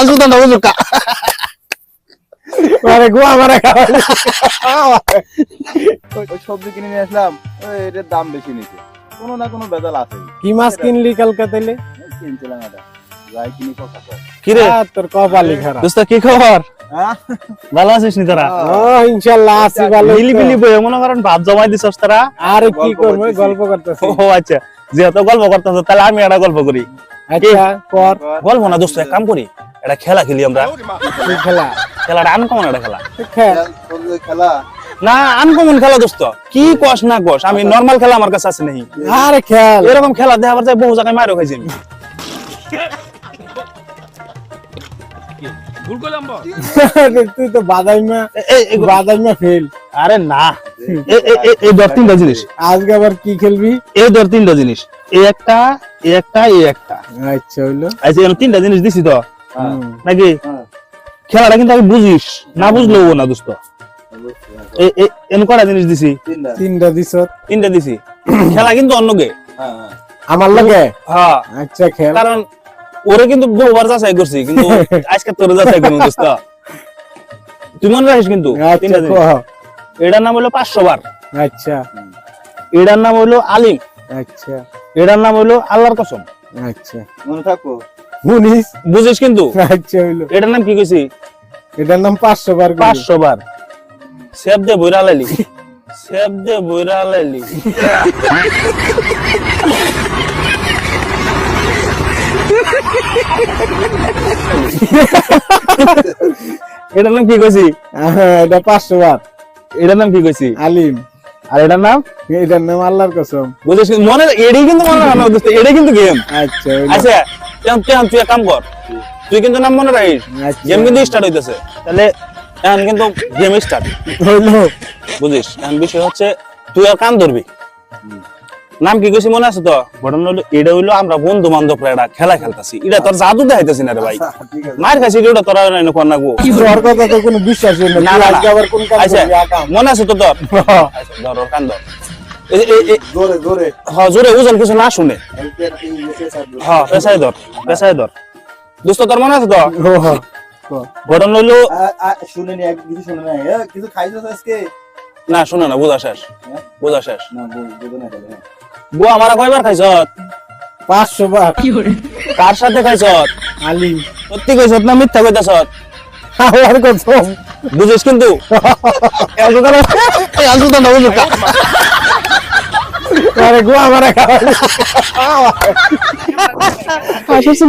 সুলতান হুজুর কা আরে গোয়া মারা খাওয়া ওই সবজি কিনে নিয়ে আসলাম, এটার দাম বেশি নিছে, কোনো না কোনো বেজাল আছে। কি মাছ কিনলি কলকাতালে? কিনছিলাম এটা, যাই কিনি কথা কয়। কি রে তোর কপালই খারাপ। দোস্ত কি খবর? হ্যাঁ ভালো আছিস নি তোরা? ও ইনশাআল্লাহ আছি ভালো। মিলিমিলি বই মনে করেন ভাত জমাই দিছস তোরা। আরে কি গল্প করব করতেছি। গল্প করতেছি। ও আচ্ছা, যেহেতু গল্প করতেছ তাহলে আমি একটা গল্প করি। আচ্ছা কর গল্প না দোস্ত, এক কাম করি, একটা খেলা খেলি আমরা। কি খেলা? খেলাটা আনকমন একটা খেলা খেল তোর যে খেলা, না, আনকমন খেলা দোস্ত। কি কস না কস, আমি নরমাল খেলা আমার কাছে আছে নাই। আরে খেল এরকম খেলা দেখাবার যায় বহু জায়গায় মারও খাইছি আমি। তুই তো বাদাইমা বাদাইমা ফেল। আরে না, এই ধর তিনটা জিনিস, আজকে আবার কি খেলবি? এই ধর তিনটা জিনিস, এই একটা, এই একটা, এই একটা। আচ্ছা হইলো। আচ্ছা এখানে তিনটা জিনিস দিছি তো হ্যাঁ, নাকি? হ্যাঁ। খেলাটা কিন্তু আমি বুঝিস, না বুঝলেও না দোস্ত। এনে কটা জিনিস দিছি? তিনটা দিছ। তিনটা দিছি। খেলা কিন্তু অন্যকে। হ্যাঁ, হ্যাঁ। আমার লাগে? হ্যাঁ, আচ্ছা খেল। কারণ ওরে কিন্তু বহুবার যাচাই করছি, কিন্তু আজকে তোরে যাচাই করবো দোস্ত। তুই মনে রাখিস কিন্তু আচ্ছা তিনটা জিনিস। কহ। এটার নাম হলো 500 বার, আচ্ছা এটার নাম হলো আলিম, আচ্ছা এটার নাম হলো আল্লাহর কসম। আচ্ছা মনে থাকো। মুনিস। বুঝিস কিন্তু? আচ্ছা হইলো। এটার নাম কি কইছি? এটার নাম 500 বার। 500 বার। সেব দে বইরা লাইলি, সেব দে বইরা লাইলি। এটার নাম কি কইছি? এটা 500 বার। এটার নাম কি কইছি? আলিম। আর এটার নাম এটার নাম আল্লাহর কসম। বুঝিস কিন্তু? মনে এটাই কিন্তু মনে রাখা দোস্ত, এটাই কিন্তু গেম। আচ্ছা হইলো। আচ্ছা তুই এক কাম কর, তুই কিন্তু নাম মনে রাখিস, আচ্ছা। গেম কিন্তু স্টার্ট হইতেছে। তাহলে এখন কিন্তু গেম স্টার্ট, হইলো। বুঝিস? এখন বিষয় হচ্ছে তুই আর কান ধরবি। নাম কি কইছি মনে আছে তো? ঘটনা হলো এটা হইলো আমরা বন্ধু বান্ধবরা একটা খেলা খেলতাছি, এটা তোর জাদু দেখাইতেছি না রে ভাই। ঠিক আছে। মার খাইছি এটা তোরা কোন না গো। তোর কথা তো কোনো বিশ্বাস হয় না। না, তুই না, আজকে না। আবার কোন কাজ আচ্ছা করবি? আকাম। মনে আছে তো তোর? আচ্ছা, ধর ওর কান ধর। জোরে জোরে। হ্যাঁ জোরে, ওজন কিছু না শুনে। হ্যাঁ পেছায় ধর, পেছায় ধর। দোস্ত তোর মনে আছে তো? ও হ। ঘটনা হইলো, শুনে নি, এক কিছু শুনে নাই। কিছু খাইছো আজকে? না শুনে না, বোঝা শেষ, বোঝা শেষ। না, বুঝো না তাহলে। বউ আমার কয়বার খাইছ? 500 বার। কার সাথে খাইছ? আলিম। সত্যি কইছ না মিথ্যা কইতাছ? আল্লাহর কসম। বুঝিস কিন্তু? আরে গোয়া মারা খাওয়া। আসলে